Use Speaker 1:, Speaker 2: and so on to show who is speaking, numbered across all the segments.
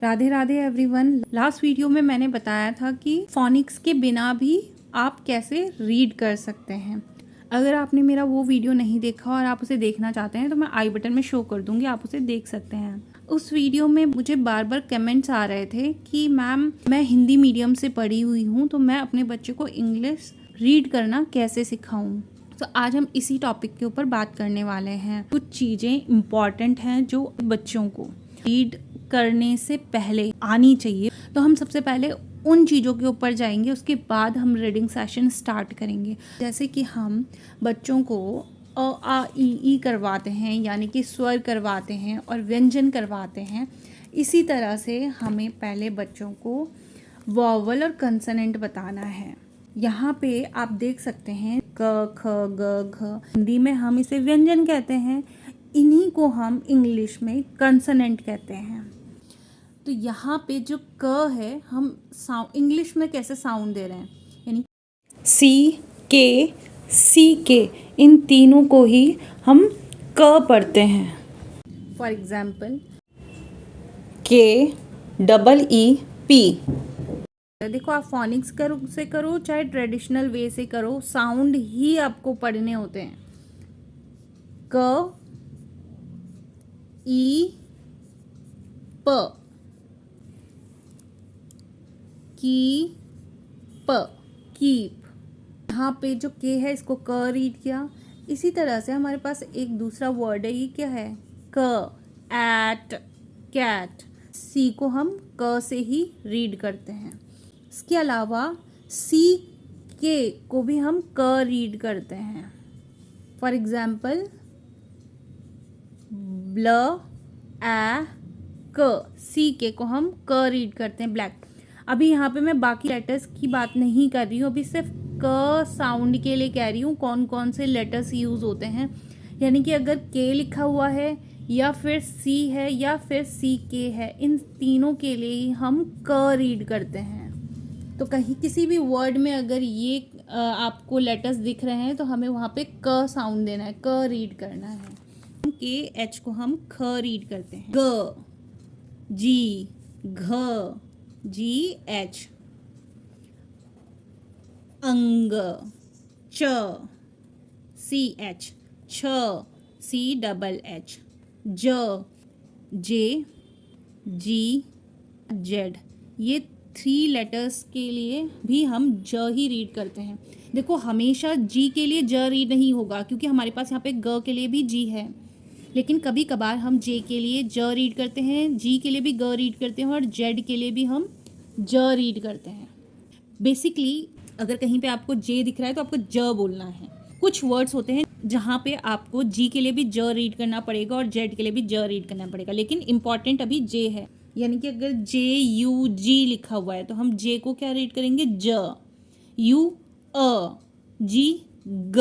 Speaker 1: Radhe Radhe everyone. Last video में मैंने बताया था कि फोनिक्स के बिना भी आप कैसे रीड कर सकते हैं। अगर आपने मेरा वो वीडियो नहीं देखा और आप उसे देखना चाहते हैं तो मैं आई बटन में शो कर दूंगी, आप उसे देख सकते हैं। उस वीडियो में मुझे बार बार कमेंट्स आ रहे थे कि मैम मैं हिंदी मीडियम से पढ़ी हुई हूँ तो मैं अपने बच्चे को इंग्लिश रीड करना कैसे सिखाऊं। तो आज हम इसी टॉपिक के ऊपर बात करने वाले हैं। कुछ चीज़ें इम्पॉर्टेंट हैं जो बच्चों को रीड करने से पहले आनी चाहिए। तो हम सबसे पहले उन चीज़ों के ऊपर जाएंगे, उसके बाद हम रीडिंग सेशन स्टार्ट करेंगे। जैसे कि हम बच्चों को अ आ इ ई करवाते हैं, यानी कि स्वर करवाते हैं और व्यंजन करवाते हैं। इसी तरह से हमें पहले बच्चों को वॉवल और कंसोनेंट बताना है। यहाँ पे आप देख सकते हैं क ख ग घ, हिंदी में हम इसे व्यंजन कहते हैं, इन्हीं को हम इंग्लिश में कंसोनेंट कहते हैं। तो यहाँ पे जो क है हम इंग्लिश में कैसे साउंड दे रहे हैं, यानी सी के इन तीनों को ही हम क पढ़ते हैं। फॉर एग्जाम्पल के डबल ई पी। देखो, आप फोनिक्स से करो चाहे ट्रेडिशनल वे से करो, साउंड ही आपको पढ़ने होते हैं। क ई प, की प, कीप। यहाँ पे जो के है इसको क रीड किया। इसी तरह से हमारे पास एक दूसरा वर्ड है, ये क्या है, क, एट, कैट। सी को हम क से ही रीड करते हैं। इसके अलावा सी के को भी हम क रीड करते हैं। फॉर एग्जाम्पल ब्ल ए क, सी के को हम क रीड करते हैं, ब्लैक। अभी यहाँ पे मैं बाकी लेटर्स की बात नहीं कर रही हूँ, अभी सिर्फ क साउंड के लिए कह रही हूँ कौन कौन से लेटर्स यूज होते हैं। यानी कि अगर के लिखा हुआ है या फिर सी है या फिर सी के है, इन तीनों के लिए ही हम क रीड करते हैं। तो कहीं किसी भी वर्ड में अगर ये आपको लेटर्स दिख रहे हैं तो हमें वहाँ पे क साउंड देना है, क रीड करना है। के एच को हम ख रीड करते हैं। ग, जी, घ, जी एच, अंग, च, सी एच, छ, सी डबल एच, ज, जे, जी, जेड। ये 3 लेटर्स के लिए भी हम ज ही रीड करते हैं। देखो, हमेशा जी के लिए ज रीड नहीं होगा क्योंकि हमारे पास यहाँ पे ग के लिए भी जी है, लेकिन कभी कभार हम जे के लिए ज रीड करते हैं, जी के लिए भी ग रीड करते हैं और जेड के लिए भी हम ज रीड करते हैं। बेसिकली अगर कहीं पे आपको जे दिख रहा है तो आपको ज बोलना है। कुछ वर्ड्स होते हैं जहाँ पे आपको जी के लिए भी ज रीड करना पड़ेगा और जेड के लिए भी ज रीड करना पड़ेगा, लेकिन इंपॉर्टेंट अभी जे है। यानी कि अगर जे यू जी लिखा हुआ है तो हम जे को क्या रीड करेंगे, ज। यू अ, जी ग,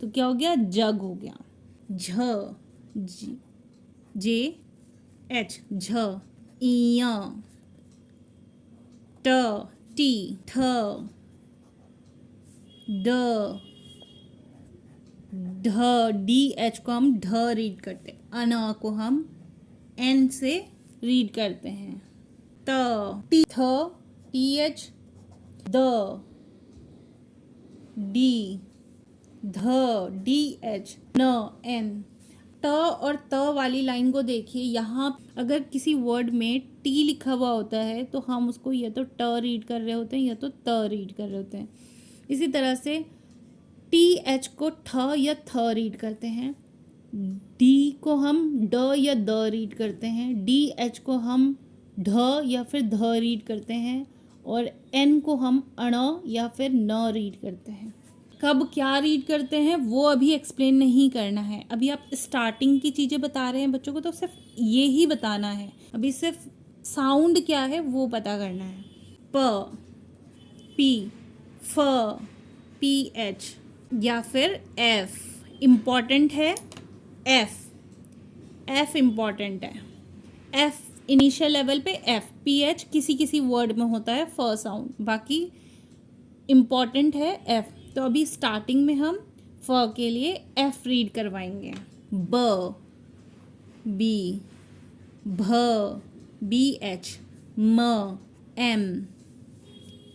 Speaker 1: तो क्या हो गया, जग हो गया। झ, जी, जे एच, झ, इय, ट, टी, ठ, ड, ढ, डी एच को हम ढ रीड करते हैं। अन को हम एन से रीड करते हैं। त, टी, थ, टी एच, द, डी, ध, डी एच, न, एन। ट और त वाली लाइन को देखिए, यहाँ अगर किसी वर्ड में टी लिखा हुआ होता है तो हम उसको या तो ट रीड कर रहे होते हैं या तो त रीड कर रहे होते हैं। इसी तरह से टी एच को ठ या थ रीड करते हैं, डी को हम ड या द रीड करते हैं, डी एच को हम ढ या फिर ध रीड करते हैं और एन को हम अण या फिर न रीड करते हैं। कब क्या रीड करते हैं वो अभी एक्सप्लेन नहीं करना है, अभी आप स्टार्टिंग की चीज़ें बता रहे हैं बच्चों को तो सिर्फ ये ही बताना है। अभी सिर्फ साउंड क्या है वो पता करना है। प, पी, फ, पी एच या फिर एफ। इम्पॉर्टेंट है एफ, एफ इम्पॉर्टेंट है। एफ इनिशियल लेवल पे एफ, पी एच किसी किसी वर्ड में होता है फ साउंड, बाकी इम्पॉर्टेंट है एफ। तो अभी स्टार्टिंग में हम फ के लिए एफ रीड करवाएंगे। ब, बी, भ, बी एच, म, एम,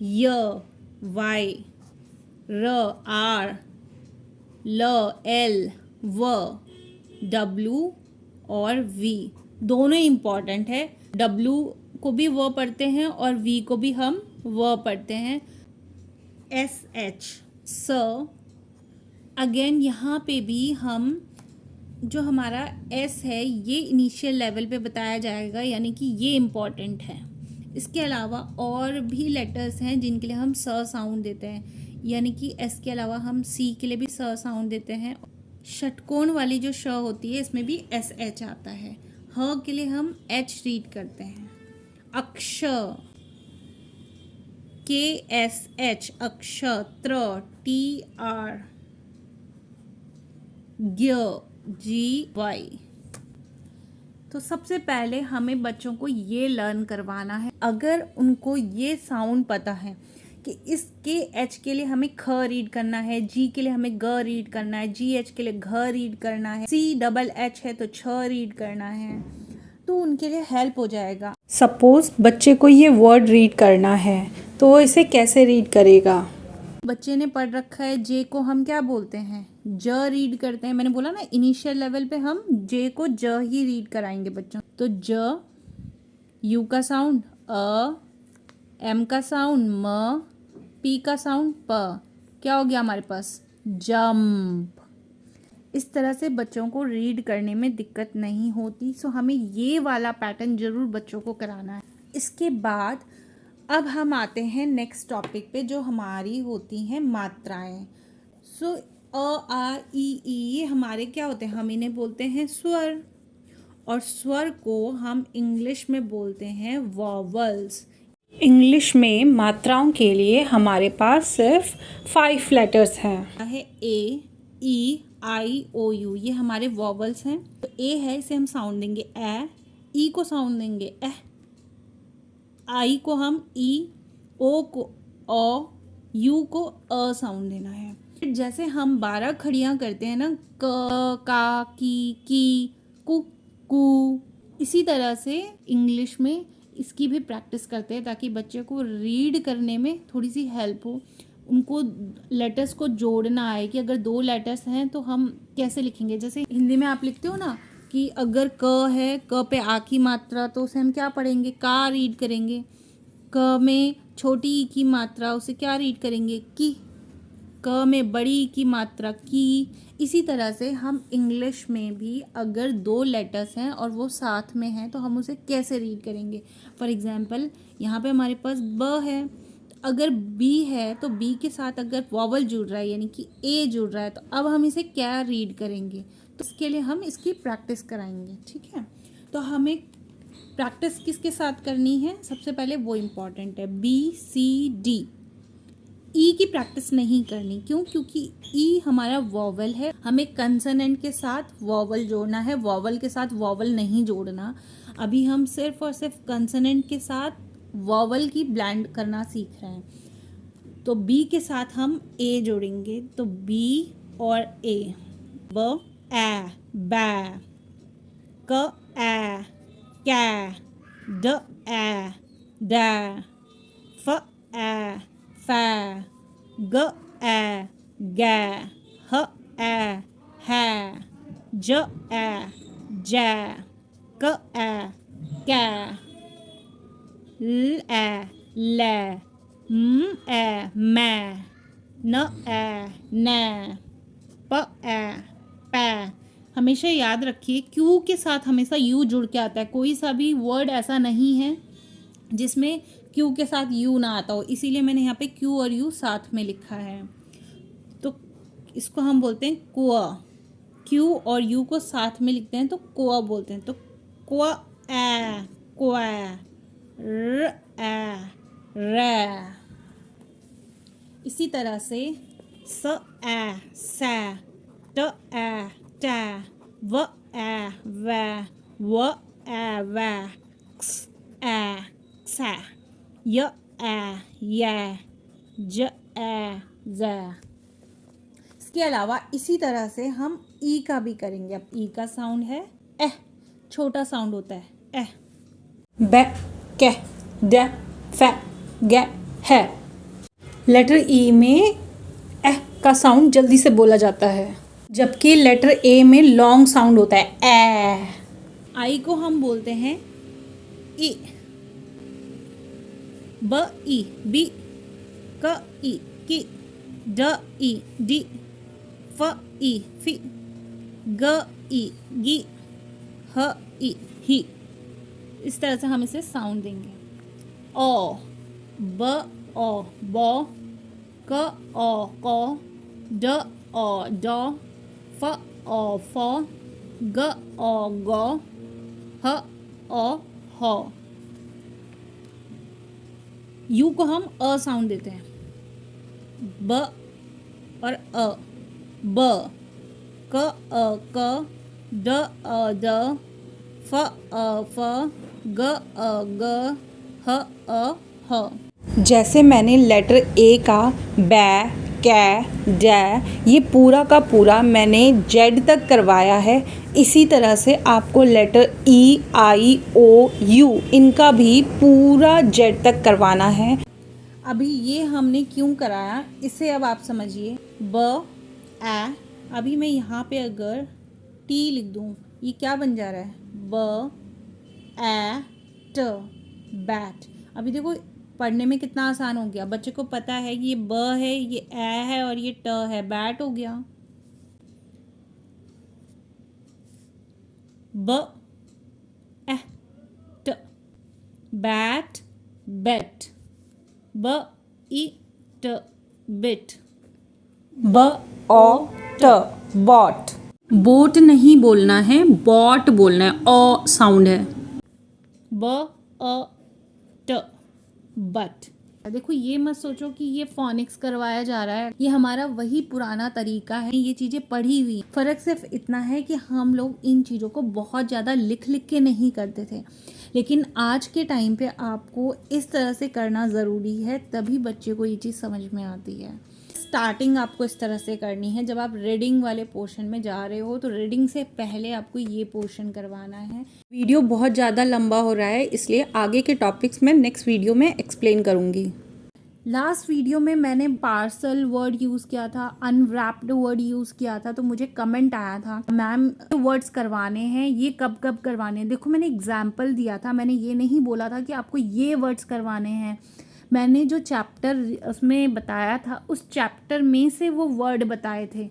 Speaker 1: य, वाई, र, आर, ल, एल, व, डब्लू और वी। दोनों इम्पॉर्टेंट है। डब्लू को भी व पढ़ते हैं और वी को भी हम व पढ़ते हैं। एस, एच, स। अगेन यहाँ पे भी हम जो हमारा एस है ये इनिशियल लेवल पे बताया जाएगा, यानी कि ये इम्पॉर्टेंट है। इसके अलावा और भी लेटर्स हैं जिनके लिए हम स साउंड देते हैं, यानी कि एस के अलावा हम सी के लिए भी स साउंड देते हैं। षटकोण वाली जो श होती है इसमें भी एस एच आता है। ह के लिए हम एच रीड करते हैं। अक्ष, के एस एच, अक्षत्र, टी आर, ज्ञ, जी वाई। तो सबसे पहले हमें बच्चों को ये लर्न करवाना है। अगर उनको ये साउंड पता है कि इसके एच के लिए हमें ख रीड करना है, जी के लिए हमें ग रीड करना है, जी एच के लिए घ रीड करना है, सी डबल एच है तो छ रीड करना है, तो उनके लिए हेल्प हो जाएगा। सपोज बच्चे को ये वर्ड रीड करना है तो वो इसे कैसे रीड करेगा? बच्चे ने पढ़ रखा है जे को हम क्या बोलते हैं? ज रीड करते हैं। मैंने बोला ना इनिशियल लेवल पे हम जे को ज ही रीड कराएंगे बच्चों। तो ज, यू का साउंड अ, एम का साउंड म, पी का साउंड प। क्या हो गया हमारे पास? जंप। इस तरह से बच्चों को रीड करने में दिक्कत नहीं होती। सो हमें ये वाला पैटर्न जरूर बच्चों को कराना है। इसके बाद अब हम आते हैं नेक्स्ट टॉपिक पे जो हमारी होती हैं मात्राएं। सो अ, आ, ई ये हमारे क्या होते हैं? हम इन्हें बोलते हैं स्वर, और स्वर को हम इंग्लिश में बोलते हैं वॉवल्स। इंग्लिश में मात्राओं के लिए हमारे पास सिर्फ 5 लेटर्स हैं। है ए, ई, आई, ओ, यू, ये हमारे वॉवल्स हैं। तो ए है, इसे हम साउंड देंगे ए, ई को साउंड देंगे ए, आई को हम ई, ओ को ओ, यू को अ साउंड देना है। जैसे हम 12 खड़ियाँ करते हैं ना, क, का, की, कु, कू, इसी तरह से इंग्लिश में इसकी भी प्रैक्टिस करते हैं ताकि बच्चे को रीड करने में थोड़ी सी हेल्प हो। उनको लेटर्स को जोड़ना आए कि अगर 2 लेटर्स हैं तो हम कैसे लिखेंगे। जैसे हिंदी में आप लिखते हो ना कि अगर क है, क पे आ की मात्रा, तो उसे हम क्या पढ़ेंगे? का रीड करेंगे। क में छोटी ई की मात्रा, उसे क्या रीड करेंगे? की। क में बड़ी ई की मात्रा की। इसी तरह से हम इंग्लिश में भी अगर 2 लेटर्स हैं और वो साथ में हैं तो हम उसे कैसे रीड करेंगे। फॉर एग्जाम्पल यहाँ पे हमारे पास ब है, अगर बी है तो बी के साथ अगर वॉवल जुड़ रहा है यानी कि ए जुड़ रहा है, तो अब हम इसे क्या रीड करेंगे? तो इसके लिए हम इसकी प्रैक्टिस कराएंगे। ठीक है, तो हमें प्रैक्टिस किसके साथ करनी है? सबसे पहले वो इम्पॉर्टेंट है, बी, सी, डी। ई की प्रैक्टिस नहीं करनी। क्यों? क्योंकि ई हमारा वॉवल है, हमें कंसोनेंट के साथ वॉवल जोड़ना है, वॉवल के साथ वॉवल नहीं जोड़ना। अभी हम सिर्फ और सिर्फ कंसोनेंट के साथ वॉवल की ब्लेंड करना सीख रहे हैं। तो बी के साथ हम ए जोड़ेंगे, तो बी और ए। ब, ए, बै, क, ए, कै, ड, ए, दै, फ, ए, फै, ग, ए, गै, ह, ए, है, ज, ए, जै, क, ए, कै, ल, ए, लै, म, ए, मै, न, ए, नै, प, ए, पै। हमेशा याद रखिए क्यू के साथ हमेशा यू जुड़ के आता है। कोई सा भी वर्ड ऐसा नहीं है जिसमें क्यू के साथ यू ना आता हो, इसीलिए मैंने यहाँ पे क्यू और यू साथ में लिखा है। तो इसको हम बोलते हैं कुआ। क्यू और यू को साथ में लिखते हैं तो कुआ बोलते हैं। तो कुआ, ए, कुआ, र, ए, रै। इसी तरह से स, ए, सै, ट, ए, टै, व, ए, वै, व, ए, वै, क्स, ए, क्षै, य, ए, यै, ज, ए, ज़ै। इसके अलावा इसी तरह से हम ई का भी करेंगे। अब ई का साउंड है एह, छोटा साउंड होता है एह। बै, कै, ड फे गे है। लेटर ई में एह का साउंड जल्दी से बोला जाता है, जबकि लेटर ए में लॉन्ग साउंड होता है ए। आई को हम बोलते हैं ई, ब ई बी, क ई की, ड ई डी, फ ई फी, ग ई गी, ह ई ही। इस तरह से हम इसे साउंड देंगे। ओ, ब ओ बो, क ओ को, ड ओ डो, फ ओ फो, ग ओ गो, ह ओ हो। यू को हम अ साउंड देते हैं, ब और अ, ब, क अ क, ड अ ड, फ अ फ, ग अ ग, ह अ ह। जैसे मैंने लेटर ए का बै, कै, डै, ये पूरा का पूरा मैंने जेड तक करवाया है, इसी तरह से आपको letter E, I, O, you इनका भी पूरा जेड तक करवाना है। अभी ये हमने क्यों कराया इसे अब आप समझिए। ब ए, अभी मैं यहाँ पे अगर टी लिख दूँ, ये क्या बन जा रहा है, ब ए ट, बैट। अभी देखो पढ़ने में कितना आसान हो गया, बच्चे को पता है कि ये ब है, ये ए है और ये ट है, बैट हो गया। ब ए ट, बैट बेट, ब ई ट बिट, ब ओ ट बॉट। बोट नहीं बोलना है, बॉट बोलना है, ओ साउंड है। ब अ ट बट। देखो ये मत सोचो कि ये फोनिक्स करवाया जा रहा है, ये हमारा वही पुराना तरीका है, ये चीजें पढ़ी हुई। फर्क सिर्फ इतना है कि हम लोग इन चीजों को बहुत ज्यादा लिख लिख के नहीं करते थे, लेकिन आज के टाइम पे आपको इस तरह से करना ज़रूरी है, तभी बच्चे को ये चीज़ समझ में आती है। स्टार्टिंग आपको इस तरह से करनी है, जब आप रीडिंग वाले पोर्शन में जा रहे हो तो रीडिंग से पहले आपको ये पोर्शन करवाना है। वीडियो बहुत ज़्यादा लंबा हो रहा है, इसलिए आगे के टॉपिक्स मैं नेक्स्ट वीडियो में एक्सप्लेन करूँगी। लास्ट वीडियो में मैंने पार्सल वर्ड यूज़ किया था, अनरैप्ड वर्ड यूज़ किया था, तो मुझे कमेंट आया था मैम वर्ड्स करवाने हैं, ये कब कब करवाने हैं। देखो मैंने एग्जाम्पल दिया था, मैंने ये नहीं बोला था कि आपको ये वर्ड्स करवाने हैं। मैंने जो चैप्टर उसमें बताया था उस चैप्टर में से वो वर्ड बताए थे।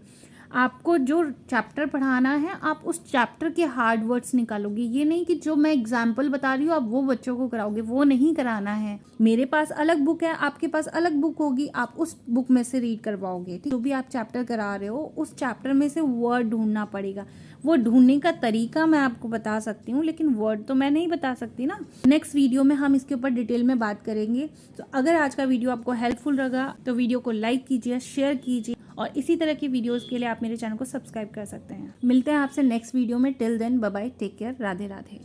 Speaker 1: आपको जो चैप्टर पढ़ाना है आप उस चैप्टर के हार्ड वर्ड्स निकालोगे, ये नहीं कि जो मैं एग्जाम्पल बता रही हूँ आप वो बच्चों को कराओगे, वो नहीं कराना है। मेरे पास अलग बुक है, आपके पास अलग बुक होगी, आप उस बुक में से रीड करवाओगे। जो भी आप चैप्टर करा रहे हो उस चैप्टर में से वर्ड ढूंढना पड़ेगा। वो ढूंढने का तरीका मैं आपको बता सकती हूँ, लेकिन वर्ड तो मैं नहीं बता सकती ना। नेक्स्ट वीडियो में हम इसके ऊपर डिटेल में बात करेंगे। तो अगर आज का वीडियो आपको हेल्पफुल लगा तो वीडियो को लाइक कीजिए, शेयर कीजिए, और इसी तरह की वीडियोस के लिए आप मेरे चैनल को सब्सक्राइब कर सकते हैं। मिलते हैं आपसे नेक्स्ट वीडियो में। Till then bye bye, take care, Radhe Radhe.